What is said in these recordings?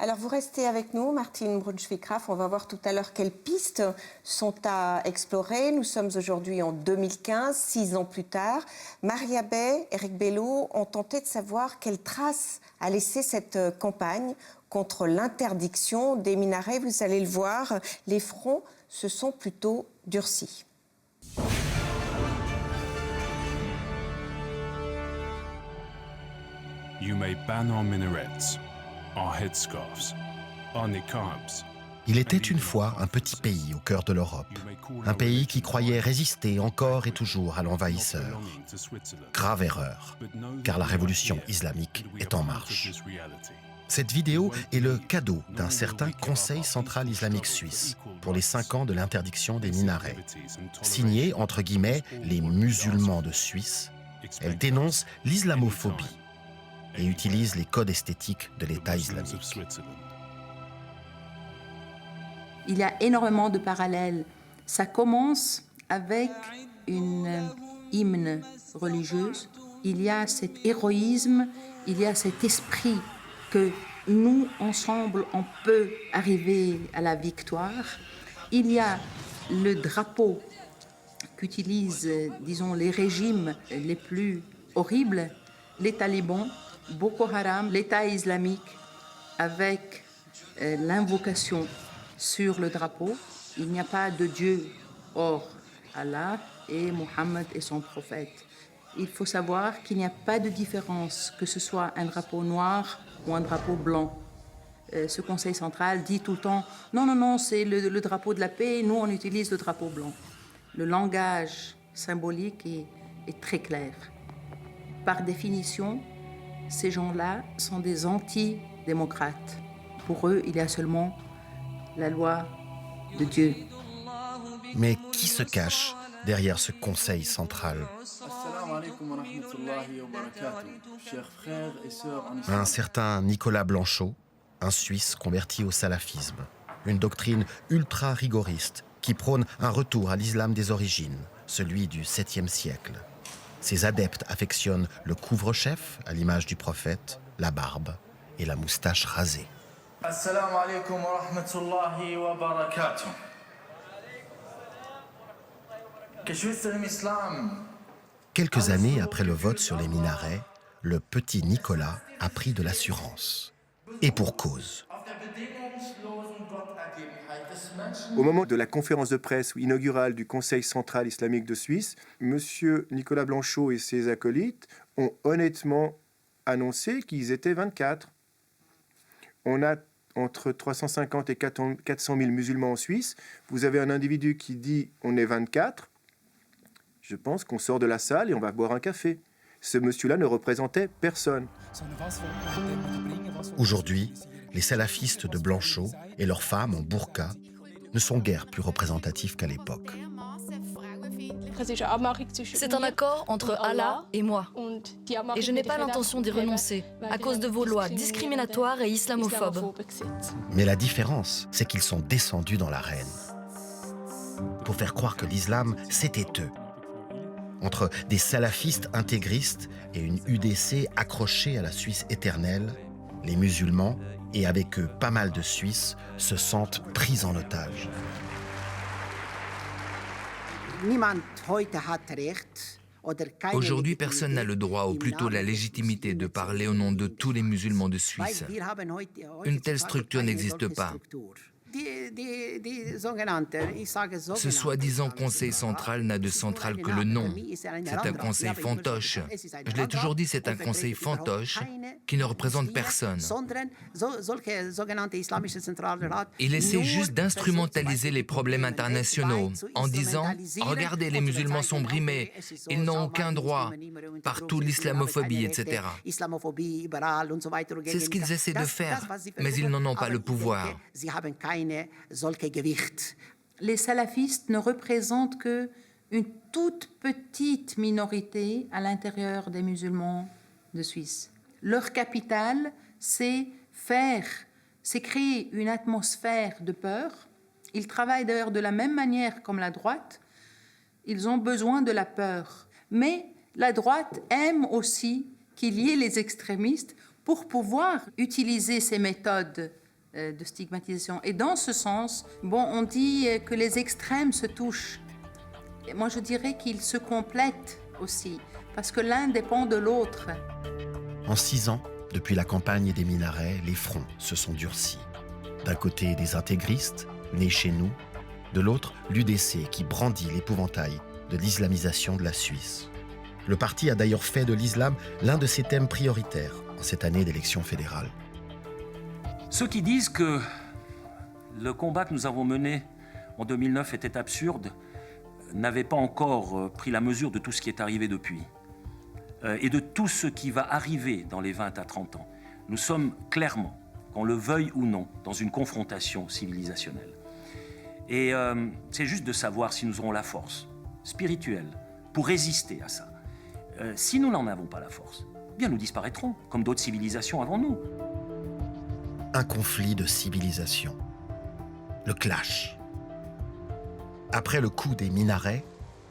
Alors vous restez avec nous, Martine Brunswick-Raff. On va voir tout à l'heure quelles pistes sont à explorer. Nous sommes aujourd'hui en 2015, 6 ans plus tard. Maria Bay, Eric Bello ont tenté de savoir quelles traces a laissé cette campagne contre l'interdiction des minarets. Vous allez le voir, les fronts se sont plutôt durcis. You may ban our minarets, our headscarves, our niqabs. Il était une fois un petit pays au cœur de l'Europe, un pays qui croyait résister encore et toujours à l'envahisseur. Grave erreur, car la révolution islamique est en marche. Cette vidéo est le cadeau d'un certain Conseil central islamique suisse pour les 5 ans de l'interdiction des minarets. Signée, entre guillemets, les musulmans de Suisse, elle dénonce l'islamophobie et utilise les codes esthétiques de l'État islamique. Il y a énormément de parallèles. Ça commence avec une hymne religieuse. Il y a cet héroïsme, il y a cet esprit que nous, ensemble, on peut arriver à la victoire. Il y a le drapeau qu'utilisent, disons, les régimes les plus horribles, les talibans, Boko Haram, l'État islamique, avec l'invocation sur le drapeau. Il n'y a pas de Dieu hors Allah et Mohammed est son prophète. Il faut savoir qu'il n'y a pas de différence, que ce soit un drapeau noir ou un drapeau blanc. Ce conseil central dit tout le temps « Non, non, non, c'est le drapeau de la paix, nous on utilise le drapeau blanc ». Le langage symbolique est très clair. Par définition, ces gens-là sont des anti-démocrates. Pour eux, il y a seulement la loi de Dieu. Mais qui se cache derrière ce conseil central? Un certain Nicolas Blanchot, un Suisse converti au salafisme. Une doctrine ultra rigoriste qui prône un retour à l'islam des origines, celui du 7e siècle. Ses adeptes affectionnent le couvre-chef, à l'image du prophète, la barbe et la moustache rasée. Assalamu alaikum wa rahmatullahi wa barakatuh. Quelques années après le vote sur les minarets, le petit Nicolas a pris de l'assurance. Et pour cause. Au moment de la conférence de presse inaugurale du Conseil central islamique de Suisse, M. Nicolas Blanchot et ses acolytes ont honnêtement annoncé qu'ils étaient 24. On a entre 350 et 400 000 musulmans en Suisse. Vous avez un individu qui dit « on est 24 ». Je pense qu'on sort de la salle et on va boire un café. Ce monsieur-là ne représentait personne. Aujourd'hui, les salafistes de Blanchot et leurs femmes en burqa ne sont guère plus représentatifs qu'à l'époque. C'est un accord entre Allah et moi. Et je n'ai pas l'intention d'y renoncer, à cause de vos lois discriminatoires et islamophobes. Mais la différence, c'est qu'ils sont descendus dans l'arène. Pour faire croire que l'islam, c'était eux. Entre des salafistes intégristes et une UDC accrochée à la Suisse éternelle, les musulmans, et avec eux pas mal de Suisses, se sentent pris en otage. Aujourd'hui, personne n'a le droit, ou plutôt la légitimité, de parler au nom de tous les musulmans de Suisse. Une telle structure n'existe pas. Ce soi-disant conseil central n'a de central que le nom. C'est un conseil fantoche. Je l'ai toujours dit, c'est un conseil fantoche qui ne représente personne. Il essaie juste d'instrumentaliser les problèmes internationaux en disant « Regardez, les musulmans sont brimés, ils n'ont aucun droit, partout l'islamophobie, etc. » C'est ce qu'ils essaient de faire, mais ils n'en ont pas le pouvoir. Les salafistes ne représentent qu'une toute petite minorité à l'intérieur des musulmans de Suisse. Leur capital, c'est créer une atmosphère de peur. Ils travaillent d'ailleurs de la même manière comme la droite. Ils ont besoin de la peur. Mais la droite aime aussi qu'il y ait les extrémistes pour pouvoir utiliser ces méthodes de stigmatisation. Et dans ce sens, on dit que les extrêmes se touchent. Et moi, je dirais qu'ils se complètent aussi, parce que l'un dépend de l'autre. En 6 ans, depuis la campagne des minarets, les fronts se sont durcis. D'un côté, des intégristes, nés chez nous, de l'autre, l'UDC qui brandit l'épouvantail de l'islamisation de la Suisse. Le parti a d'ailleurs fait de l'islam l'un de ses thèmes prioritaires en cette année d'élection fédérale. Ceux qui disent que le combat que nous avons mené en 2009 était absurde n'avaient pas encore pris la mesure de tout ce qui est arrivé depuis et de tout ce qui va arriver dans les 20 à 30 ans. Nous sommes clairement, qu'on le veuille ou non, dans une confrontation civilisationnelle. Et c'est juste de savoir si nous aurons la force spirituelle pour résister à ça. Si nous n'en avons pas la force, eh bien nous disparaîtrons, comme d'autres civilisations avant nous. Un conflit de civilisation. Le clash. Après le coup des minarets,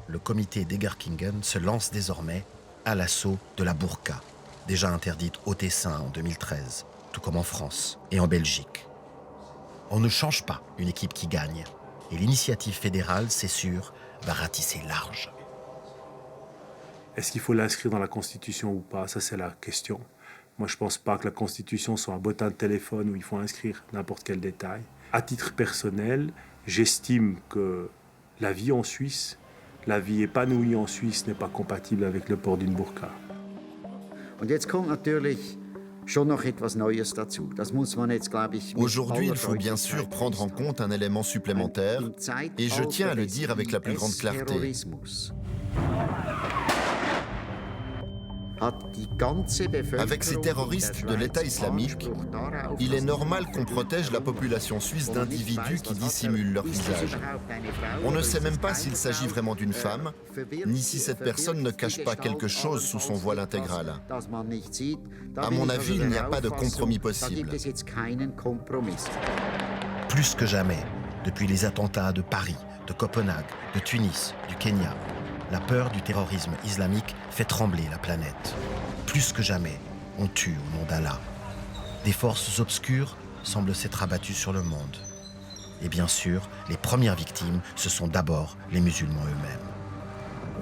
le comité d'Egerkingen se lance désormais à l'assaut de la burqa, déjà interdite au Tessin en 2013, tout comme en France et en Belgique. On ne change pas une équipe qui gagne, et l'initiative fédérale, c'est sûr, va ratisser large. Est-ce qu'il faut l'inscrire dans la Constitution ou pas? Ça, c'est la question. Moi, je ne pense pas que la Constitution soit un bottin de téléphone où il faut inscrire n'importe quel détail. À titre personnel, j'estime que la vie en Suisse, la vie épanouie en Suisse n'est pas compatible avec le port d'une burqa. Aujourd'hui, il faut bien sûr prendre en compte un élément supplémentaire, et je tiens à le dire avec la plus grande clarté. Avec ces terroristes de l'État islamique, il est normal qu'on protège la population suisse d'individus qui dissimulent leur visage. On ne sait même pas s'il s'agit vraiment d'une femme, ni si cette personne ne cache pas quelque chose sous son voile intégral. À mon avis, il n'y a pas de compromis possible. Plus que jamais, depuis les attentats de Paris, de Copenhague, de Tunis, du Kenya, la peur du terrorisme islamique fait trembler la planète. Plus que jamais, on tue au nom d'Allah. Des forces obscures semblent s'être abattues sur le monde. Et bien sûr, les premières victimes, ce sont d'abord les musulmans eux-mêmes.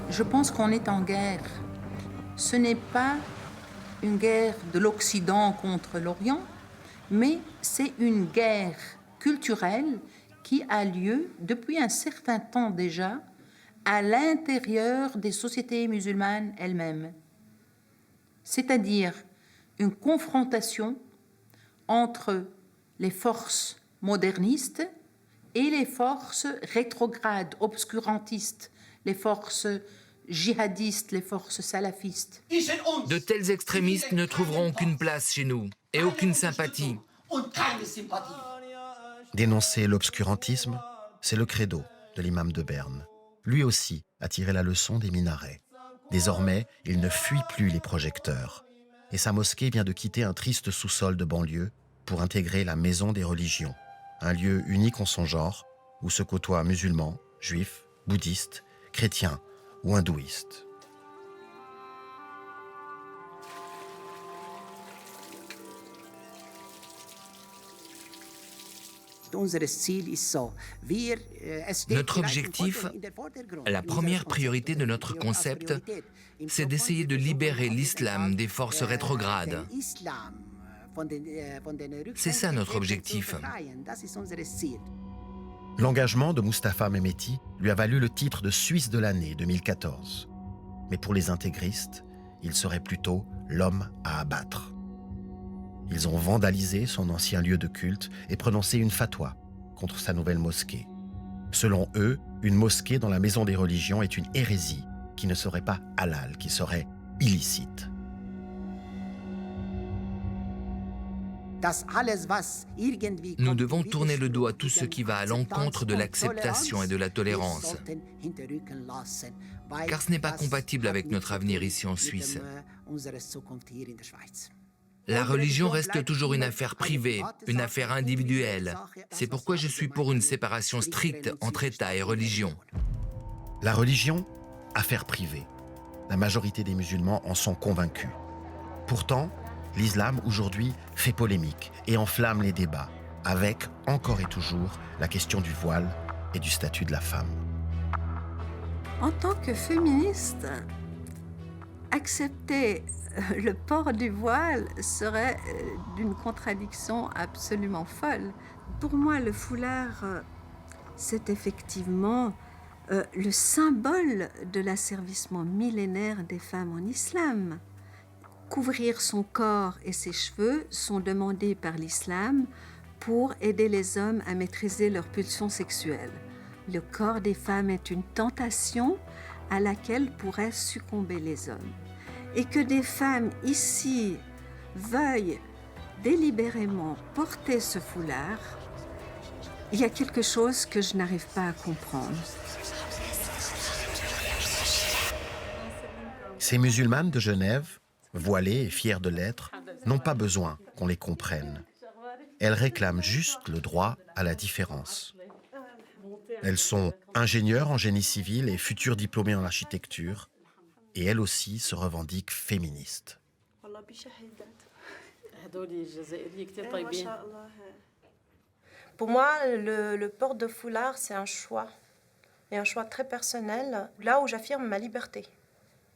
Je pense qu'on est en guerre. Ce n'est pas une guerre de l'Occident contre l'Orient, mais c'est une guerre culturelle qui a lieu depuis un certain temps déjà à l'intérieur des sociétés musulmanes elles-mêmes. C'est-à-dire une confrontation entre les forces modernistes et les forces rétrogrades, obscurantistes, les forces djihadistes, les forces salafistes. De tels extrémistes ne trouveront aucune place chez nous et aucune sympathie. Dénoncer l'obscurantisme, c'est le credo de l'imam de Berne. Lui aussi a tiré la leçon des minarets. Désormais, il ne fuit plus les projecteurs. Et sa mosquée vient de quitter un triste sous-sol de banlieue pour intégrer la Maison des religions, un lieu unique en son genre où se côtoient musulmans, juifs, bouddhistes, chrétiens ou hindouistes. Notre objectif, la première priorité de notre concept, c'est d'essayer de libérer l'islam des forces rétrogrades. C'est ça notre objectif. L'engagement de Mustapha Mehmeti lui a valu le titre de Suisse de l'année 2014. Mais pour les intégristes, il serait plutôt l'homme à abattre. Ils ont vandalisé son ancien lieu de culte et prononcé une fatwa contre sa nouvelle mosquée. Selon eux, une mosquée dans la Maison des religions est une hérésie qui ne serait pas halal, qui serait illicite. Nous devons tourner le dos à tout ce qui va à l'encontre de l'acceptation et de la tolérance, car ce n'est pas compatible avec notre avenir ici en Suisse. La religion reste toujours une affaire privée, une affaire individuelle. C'est pourquoi je suis pour une séparation stricte entre État et religion. La religion, affaire privée. La majorité des musulmans en sont convaincus. Pourtant, l'islam aujourd'hui fait polémique et enflamme les débats. avec, encore et toujours, la question du voile et du statut de la femme. En tant que féministe, accepter le port du voile serait d'une contradiction absolument folle. Pour moi, le foulard, c'est effectivement le symbole de l'asservissement millénaire des femmes en islam. Couvrir son corps et ses cheveux sont demandés par l'islam pour aider les hommes à maîtriser leurs pulsions sexuelles. Le corps des femmes est une tentation à laquelle pourraient succomber les hommes. Et que des femmes ici veuillent délibérément porter ce foulard, il y a quelque chose que je n'arrive pas à comprendre. Ces musulmanes de Genève, voilées et fières de l'être, n'ont pas besoin qu'on les comprenne. Elles réclament juste le droit à la différence. Elles sont ingénieures en génie civil et futures diplômées en architecture, et elles aussi se revendiquent féministes. Pour moi, le port de foulard, c'est un choix, et un choix très personnel, là où j'affirme ma liberté,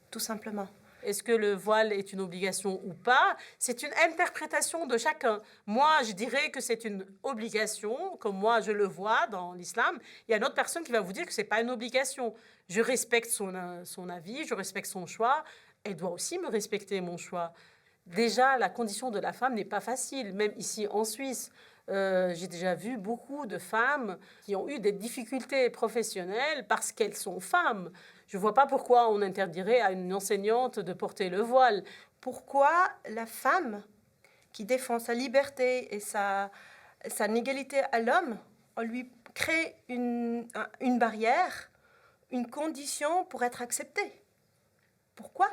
tout simplement. Est-ce que le voile est une obligation ou pas? C'est une interprétation de chacun. Moi, je dirais que c'est une obligation, comme moi je le vois dans l'islam. Il y a une autre personne qui va vous dire que ce n'est pas une obligation. Je respecte son avis, je respecte son choix. Elle doit aussi me respecter mon choix. Déjà, la condition de la femme n'est pas facile, même ici en Suisse. J'ai déjà vu beaucoup de femmes qui ont eu des difficultés professionnelles parce qu'elles sont femmes. Je ne vois pas pourquoi on interdirait à une enseignante de porter le voile. Pourquoi la femme qui défend sa liberté et sa égalité à l'homme, on lui crée une barrière, une condition pour être acceptée? Pourquoi?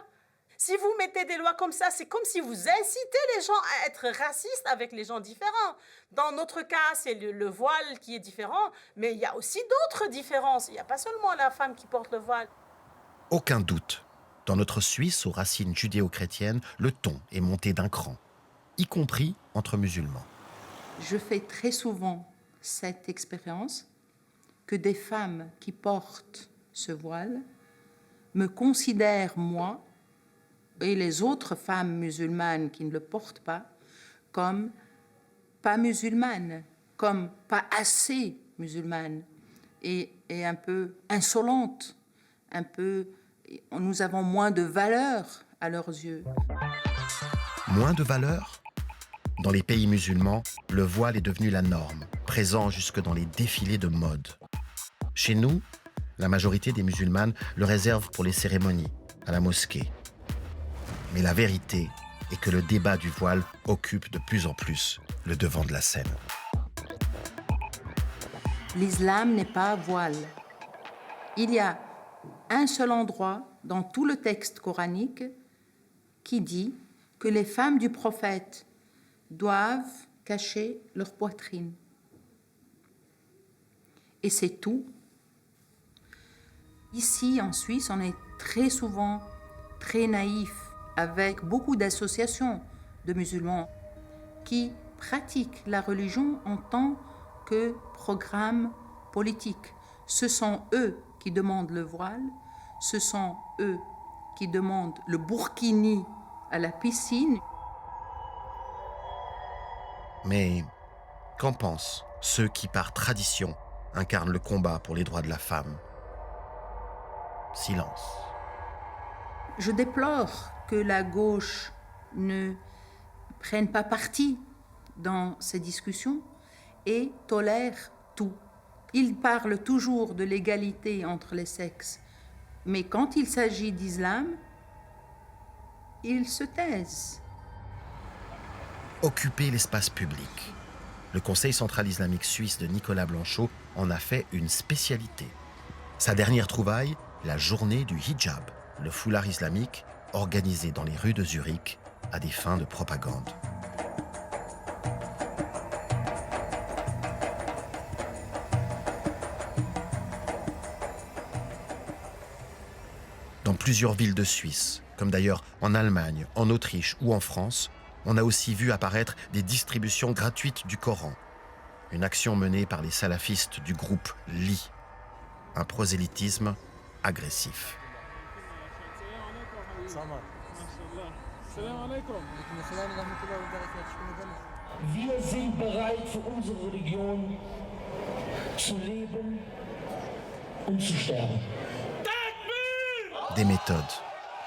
Si vous mettez des lois comme ça, c'est comme si vous incitez les gens à être racistes avec les gens différents. Dans notre cas, c'est le voile qui est différent, mais il y a aussi d'autres différences. Il n'y a pas seulement la femme qui porte le voile. Aucun doute, dans notre Suisse aux racines judéo-chrétiennes, le ton est monté d'un cran, y compris entre musulmans. Je fais très souvent cette expérience que des femmes qui portent ce voile me considèrent, moi, et les autres femmes musulmanes qui ne le portent pas, comme pas musulmanes, comme pas assez musulmanes, et un peu insolentes, nous avons moins de valeur à leurs yeux. Moins de valeur? Dans les pays musulmans, le voile est devenu la norme, présent jusque dans les défilés de mode. Chez nous, la majorité des musulmanes le réservent pour les cérémonies, à la mosquée. Mais la vérité est que le débat du voile occupe de plus en plus le devant de la scène. L'islam n'est pas voile. Il y a un seul endroit dans tout le texte coranique qui dit que les femmes du prophète doivent cacher leur poitrine. Et c'est tout. Ici, en Suisse, on est très souvent très naïf, avec beaucoup d'associations de musulmans qui pratiquent la religion en tant que programme politique. Ce sont eux qui demandent le voile, ce sont eux qui demandent le burkini à la piscine. Mais qu'en pensent ceux qui, par tradition, incarnent le combat pour les droits de la femme? Silence. Je déplore que la gauche ne prenne pas parti dans ces discussions et tolère tout. Ils parlent toujours de l'égalité entre les sexes, mais quand il s'agit d'islam, ils se taisent. Occuper l'espace public. Le Conseil central islamique suisse de Nicolas Blanchot en a fait une spécialité. Sa dernière trouvaille, la journée du hijab, le foulard islamique organisé dans les rues de Zurich à des fins de propagande. Dans plusieurs villes de Suisse, comme d'ailleurs en Allemagne, en Autriche ou en France, on a aussi vu apparaître des distributions gratuites du Coran. une action menée par les salafistes du groupe Li, un prosélytisme agressif. Wir sind bereit, für unsere Region zu leben und zu sterben. Des méthodes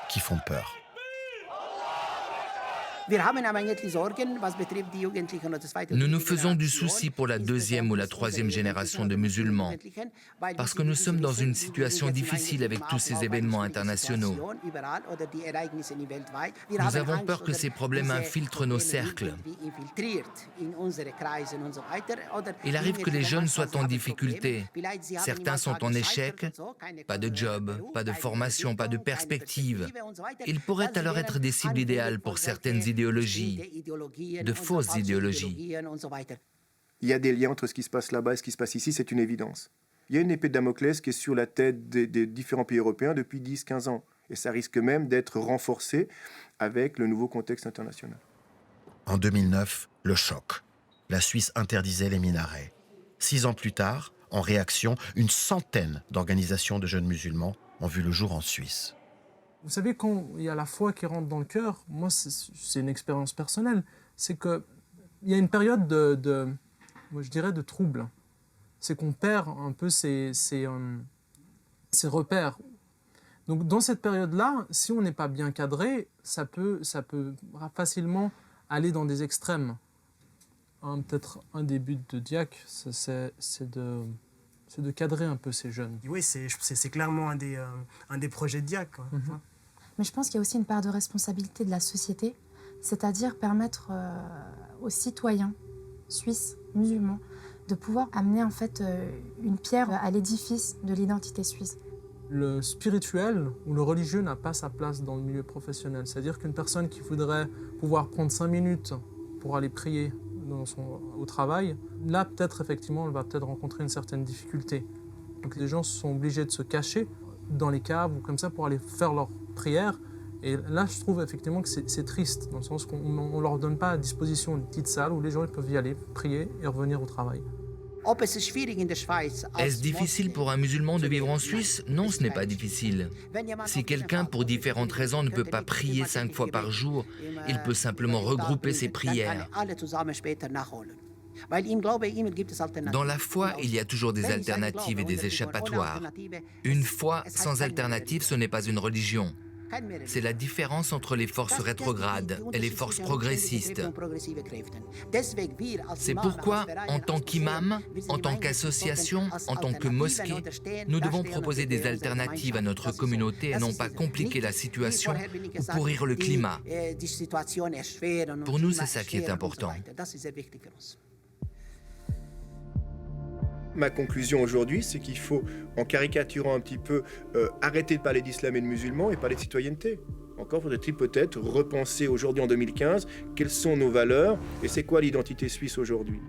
qui font peur. Nous nous faisons du souci pour la deuxième ou la troisième génération de musulmans, parce que nous sommes dans une situation difficile avec tous ces événements internationaux. Nous avons peur que ces problèmes infiltrent nos cercles. Il arrive que les jeunes soient en difficulté. Certains sont en échec, pas de job, pas de formation, pas de perspective. Ils pourraient alors être des cibles idéales pour certaines idéologies, de fausses idéologies. Il y a des liens entre ce qui se passe là-bas et ce qui se passe ici, c'est une évidence. Il y a une épée de Damoclès qui est sur la tête des différents pays européens depuis 10-15 ans. Et ça risque même d'être renforcé avec le nouveau contexte international. En 2009, le choc. La Suisse interdisait les minarets. 6 ans plus tard, en réaction, une centaine d'organisations de jeunes musulmans ont vu le jour en Suisse. Vous savez, quand il y a la foi qui rentre dans le cœur, moi, c'est une expérience personnelle, c'est qu'il y a une période moi, je dirais de trouble. C'est qu'on perd un peu ses repères. Donc, dans cette période-là, si on n'est pas bien cadré, ça peut facilement aller dans des extrêmes. Peut-être un des buts de Diac, c'est de cadrer un peu ces jeunes. Oui, c'est clairement un des projets de Diac. Mais je pense qu'il y a aussi une part de responsabilité de la société, c'est-à-dire permettre aux citoyens suisses, musulmans, de pouvoir amener en fait une pierre à l'édifice de l'identité suisse. Le spirituel ou le religieux n'a pas sa place dans le milieu professionnel. C'est-à-dire qu'une personne qui voudrait pouvoir prendre 5 minutes pour aller prier au travail, là peut-être effectivement elle va peut-être rencontrer une certaine difficulté. Donc les gens sont obligés de se cacher dans les caves ou comme ça pour aller faire leur prière. Et là je trouve effectivement que c'est triste, dans le sens qu'on ne leur donne pas à disposition une petite salle où les gens peuvent y aller, prier et revenir au travail. Est-ce difficile pour un musulman de vivre en Suisse? Non, ce n'est pas difficile. Si quelqu'un, pour différentes raisons, ne peut pas prier 5 fois par jour, il peut simplement regrouper ses prières. Dans la foi, il y a toujours des alternatives et des échappatoires. Une foi sans alternative, ce n'est pas une religion. C'est la différence entre les forces rétrogrades et les forces progressistes. C'est pourquoi, en tant qu'imam, en tant qu'association, en tant que mosquée, nous devons proposer des alternatives à notre communauté et non pas compliquer la situation ou pourrir le climat. Pour nous, c'est ça qui est important. Ma conclusion aujourd'hui, c'est qu'il faut, en caricaturant un petit peu, arrêter de parler d'islam et de musulmans et parler de citoyenneté. Encore faudrait-il peut-être repenser aujourd'hui en 2015 quelles sont nos valeurs et c'est quoi l'identité suisse aujourd'hui.